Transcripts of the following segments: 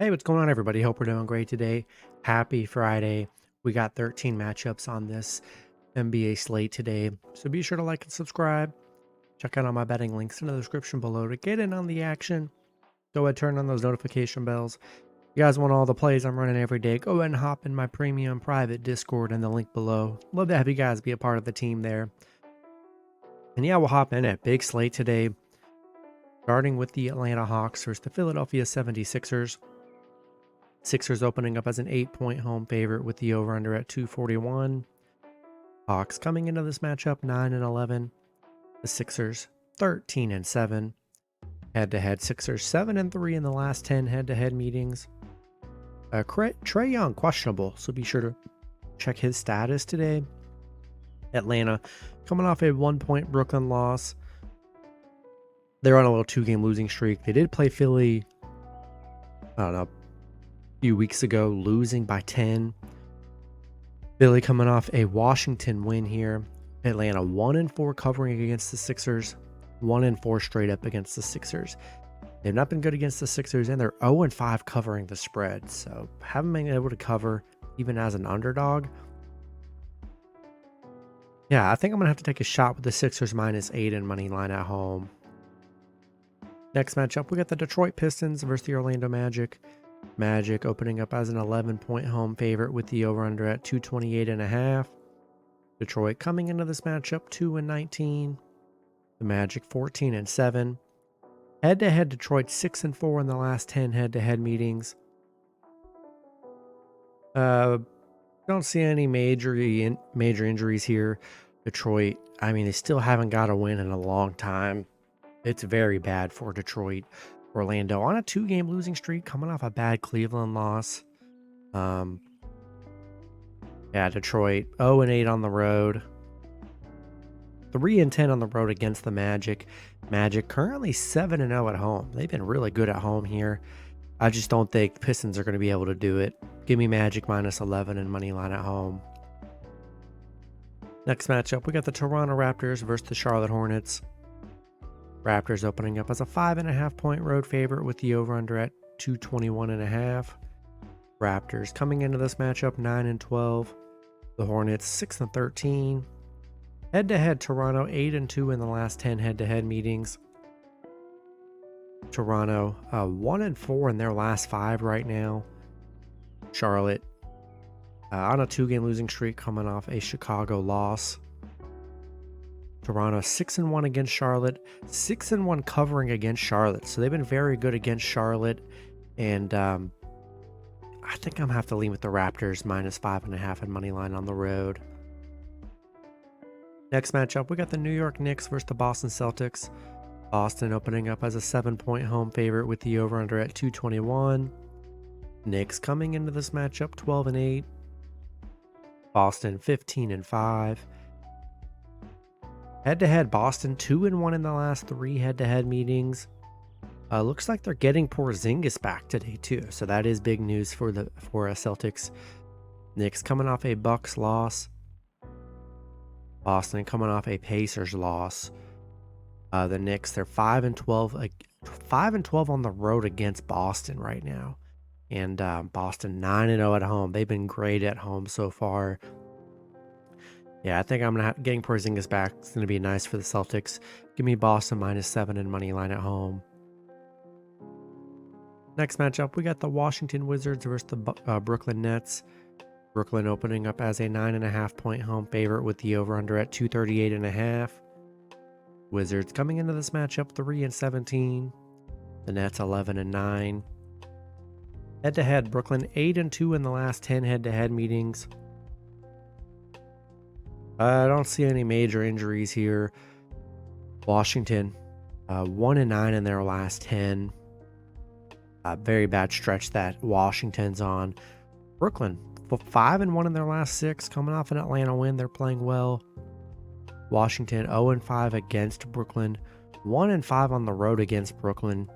Hey, what's going on, everybody? Hope we're doing great today. Happy Friday. We got 13 matchups on this NBA slate today. So be sure to like and subscribe. Check out all my betting links in the description below to get in on the action. Go ahead, turn on those notification bells. If you guys want all the plays I'm running every day, go ahead and hop in my premium private Discord in the link below. Love to have you guys be a part of the team there. And yeah, we'll hop in at big slate today. Starting with the Atlanta Hawks versus the Philadelphia 76ers. Sixers opening up as an 8-point home favorite with the over-under at 241. Hawks coming into this matchup 9-11. The Sixers 13-7. Head-to-head Sixers 7-3 in the last 10 head-to-head meetings. Trae Young questionable, so be sure to check his status today. Atlanta coming off a 1-point Brooklyn loss. They're on a little 2-game losing streak. They did play Philly, I don't know, few weeks ago, losing by 10. Philly coming off a Washington win here. Atlanta 1-4 covering against the Sixers, 1-4 straight up against the Sixers. They've not been good against the Sixers, and they're 0-5 covering the spread, so haven't been able to cover even as an underdog. Yeah, I think I'm gonna have to take a shot with the Sixers -8 in money line at home. Next matchup, we got the Detroit Pistons versus the Orlando Magic. Magic opening up as an 11-point home favorite with the over-under at 228.5. Detroit coming into this matchup 2-19. The Magic 14-7. Head-to-head Detroit 6-4 in the last 10 head-to-head meetings. Don't see any major injuries here. Detroit, I mean, they still haven't got a win in a long time. It's very bad for Detroit. Orlando on a 2-game losing streak, coming off a bad Cleveland loss. Yeah, Detroit 0-8 on the road, 3-10 on the road against the Magic. Magic currently 7-0 at home. They've been really good at home here. I just don't think the Pistons are going to be able to do it. Give me Magic -11 and money line at home. Next matchup, we got the Toronto Raptors versus the Charlotte Hornets. Raptors opening up as a 5.5-point road favorite with the over-under at 221.5. Raptors coming into this matchup 9-12. The Hornets 6-13. Head-to-head Toronto 8-2 in the last 10 head-to-head meetings. Toronto 1-4 in their last 5 right now. Charlotte on a 2-game losing streak, coming off a Chicago loss. Toronto 6-1 against Charlotte, 6-1 covering against Charlotte. So they've been very good against Charlotte. And I think I'm going to have to lean with the Raptors -5.5 and money line on the road. Next matchup, we got the New York Knicks versus the Boston Celtics. Boston opening up as a 7-point home favorite with the over-under at 221. Knicks coming into this matchup 12-8. Boston 15-5. Head-to-head, Boston 2-1 in the last 3 head-to-head meetings. Looks like they're getting Porzingis back today too, so that is big news for Celtics. Knicks coming off a Bucks loss. Boston coming off a Pacers loss. The Knicks, they're 5-12, 5-12 on the road against Boston right now, and Boston 9-0 at home. They've been great at home so far. Yeah, I think I'm getting Porzingis back. It's going to be nice for the Celtics. Give me Boston -7 and money line at home. Next matchup, we got the Washington Wizards versus the Brooklyn Nets. Brooklyn opening up as a 9.5-point home favorite with the over-under at 238.5. Wizards coming into this matchup 3-17. The Nets 11-9. Head-to-head, Brooklyn 8-2 in the last 10 head-to-head meetings. I don't see any major injuries here. Washington, 1-9 in their last 10. Very bad stretch that Washington's on. Brooklyn, 5-1 in their last 6, coming off an Atlanta win. They're playing well. Washington 0-5 against Brooklyn, 1-5 on the road against Brooklyn.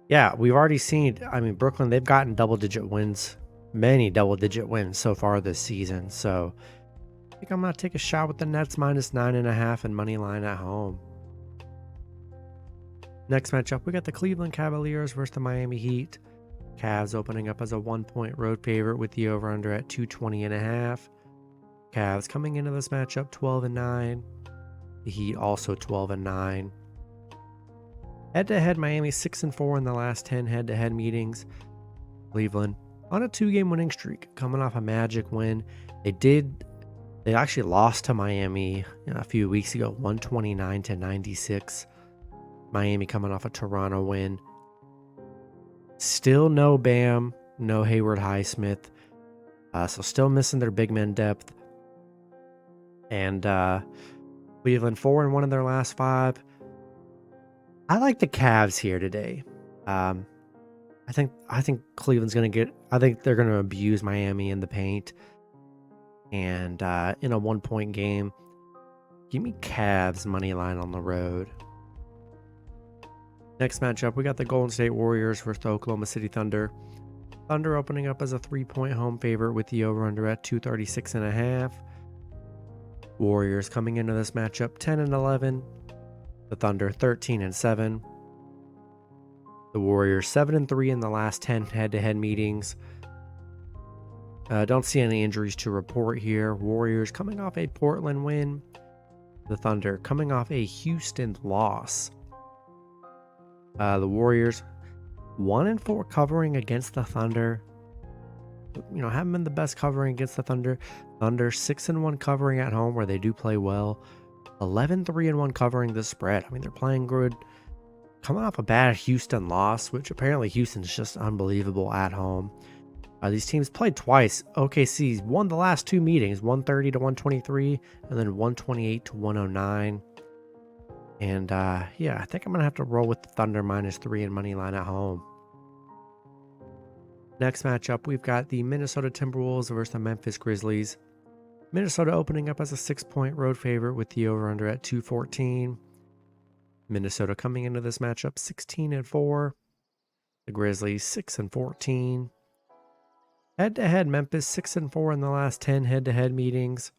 Yeah, we've already seen, Brooklyn, they've gotten double-digit wins. Many double-digit wins so far this season. So I think I'm going to take a shot with the Nets -9.5 and money line at home. Next matchup, we got the Cleveland Cavaliers versus the Miami Heat. Cavs opening up as a 1-point road favorite with the over-under at 220.5. Cavs coming into this matchup 12-9. The Heat also 12-9. Head-to-head, Miami 6-4 in the last 10 head-to-head meetings. Cleveland on a 2-game winning streak, coming off a Magic win. They actually lost to Miami a few weeks ago, 129-96. Miami coming off a Toronto win. Still no Bam, no Hayward Highsmith. So still missing their big men depth. And Cleveland 4-1 in their last 5. I like the Cavs here today. I think Cleveland's going to get... I think they're going to abuse Miami in the paint. And in a 1-point game, give me Cavs money line on the road. Next matchup, we got the Golden State Warriors versus the Oklahoma City Thunder. Thunder opening up as a 3-point home favorite with the over-under at 236.5. Warriors coming into this matchup 10-11. The Thunder 13-7. The Warriors 7-3 in the last 10 head-to-head meetings. Don't see any injuries to report here. Warriors coming off a Portland win. The Thunder coming off a Houston loss. The Warriors 1-4 covering against the Thunder. Haven't been the best covering against the Thunder. Thunder 6-1 covering at home where they do play well. 11-3-1 covering the spread. They're playing good. Coming off a bad Houston loss, which apparently Houston's just unbelievable at home. These teams played twice. OKC's won the last 2 meetings, 130-123, and then 128-109. And I think I'm going to have to roll with the Thunder -3 in money line at home. Next matchup, we've got the Minnesota Timberwolves versus the Memphis Grizzlies. Minnesota opening up as a 6-point road favorite with the over-under at 214. Minnesota coming into this matchup 16-4. The Grizzlies 6-14. Head-to-head, Memphis 6-4 in the last 10 head-to-head meetings.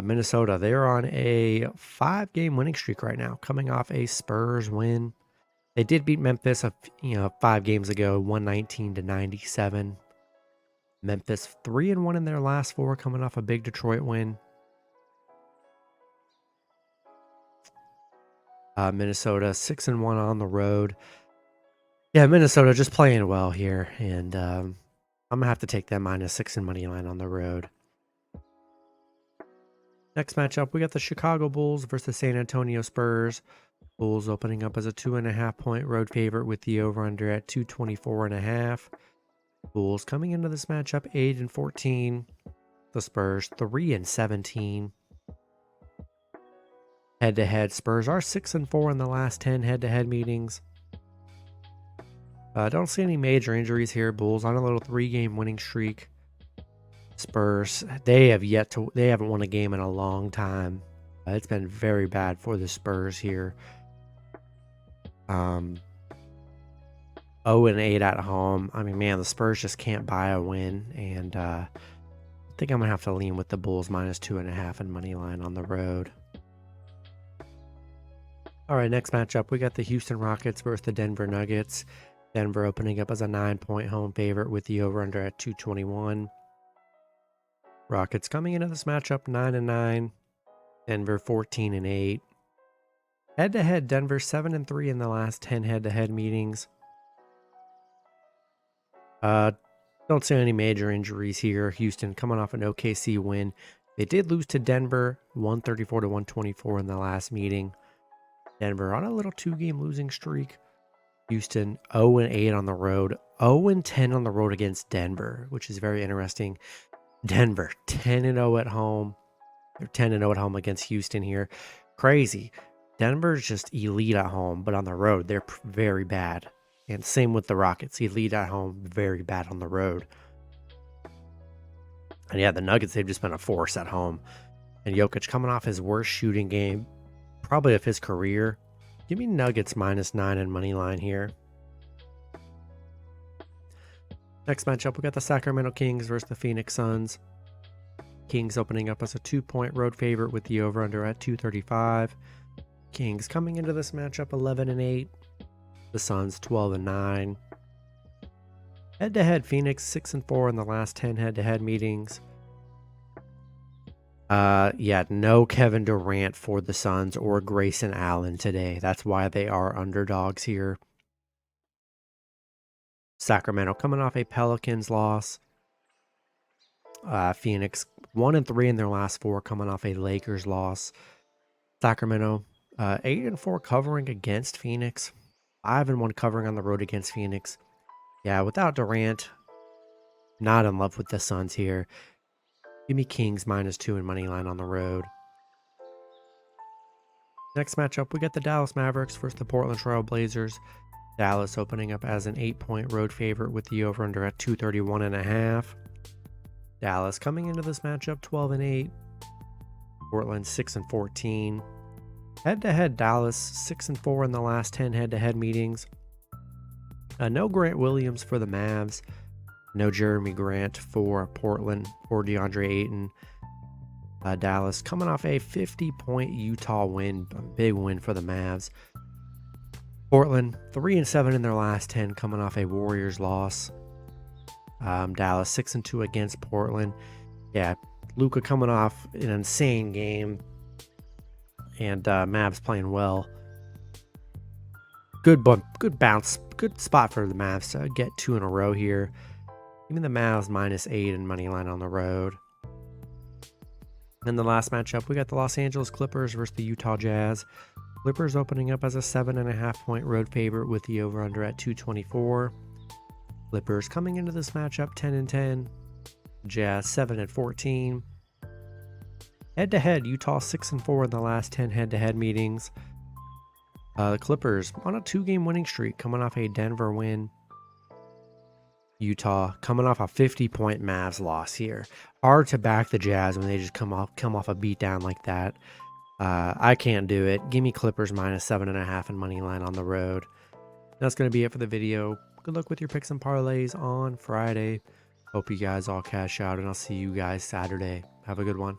Minnesota, they're on a 5-game winning streak right now, coming off a Spurs win. They did beat Memphis 5 games ago, 119-97. Memphis 3-1 in their last 4, coming off a big Detroit win. Minnesota 6-1 on the road. Yeah, Minnesota just playing well here, and I'm gonna have to take that -6 in money line on the road. Next matchup, we got the Chicago Bulls versus the San Antonio Spurs. Bulls opening up as a 2.5-point road favorite with the over-under at 224.5. Bulls coming into this matchup 8-14. The Spurs 3-17. Head-to-head, Spurs are 6-4 in the last 10 head-to-head meetings. Don't see any major injuries here. Bulls on a little 3-game winning streak. Spurs, they haven't won a game in a long time. It's been very bad for the Spurs here. 0-8 at home. The Spurs just can't buy a win, and I think I'm gonna have to lean with the Bulls -2.5 in money line on the road. All right, next matchup, we got the Houston Rockets versus the Denver Nuggets. Denver opening up as a 9-point home favorite with the over-under at 221. Rockets coming into this matchup 9-9. Denver 14-8. Head-to-head, Denver 7-3 in the last 10 head-to-head meetings. Don't see any major injuries here. Houston coming off an OKC win. They did lose to Denver 134-124 in the last meeting. Denver on a little 2-game losing streak. Houston 0-8 on the road, 0-10 on the road against Denver, which is very interesting. Denver 10-0 at home. They're 10-0 at home against Houston here. Crazy. Denver's just elite at home, but on the road, they're very bad. And same with the Rockets. Elite at home, very bad on the road. And yeah, the Nuggets, they've just been a force at home. And Jokic coming off his worst shooting game, probably of his career. Give me Nuggets -9 in money line here. Next matchup, we got the Sacramento Kings versus the Phoenix Suns. Kings opening up as a 2-point road favorite with the over-under at 235. Kings coming into this matchup 11-8. The Suns 12-9. Head-to-head, Phoenix 6-4 in the last 10 head-to-head meetings. Yeah, no Kevin Durant for the Suns or Grayson Allen today. That's why they are underdogs here. Sacramento coming off a Pelicans loss. Phoenix 1-3 in their last 4, coming off a Lakers loss. Sacramento 8-4 covering against Phoenix. 5-1 covering on the road against Phoenix. Yeah, without Durant, not in love with the Suns here. Give me Kings -2 in money line on the road. Next matchup, we got the Dallas Mavericks versus the Portland Trail Blazers. Dallas opening up as an 8-point road favorite with the over-under at 231.5. Dallas coming into this matchup 12-8. Portland 6-14. Head-to-head, Dallas 6-4 in the last 10 head-to-head meetings. No Grant Williams for the Mavs. No Jeremy Grant for Portland or DeAndre Ayton. Dallas coming off a 50-point Utah win. A big win for the Mavs. Portland 3-7 in their last 10, coming off a Warriors loss. Dallas 6-2 against Portland. Yeah, Luka coming off an insane game. And Mavs playing well. Good bounce. Good spot for the Mavs to get 2 in a row here. Even the Mavs -8 in money line on the road. In the last matchup, we got the Los Angeles Clippers versus the Utah Jazz. Clippers opening up as a 7.5-point road favorite with the over-under at 224. Clippers coming into this matchup 10-10. Jazz 7-14. Head-to-head, Utah 6-4 in the last 10 head-to-head meetings. The Clippers on a 2-game winning streak, coming off a Denver win. Utah coming off a 50-point Mavs loss here. Hard to back the Jazz when they just come off a beatdown like that. I can't do it. Give me Clippers -7.5 in money line on the road. That's going to be it for the video. Good luck with your picks and parlays on Friday. Hope you guys all cash out, and I'll see you guys Saturday. Have a good one.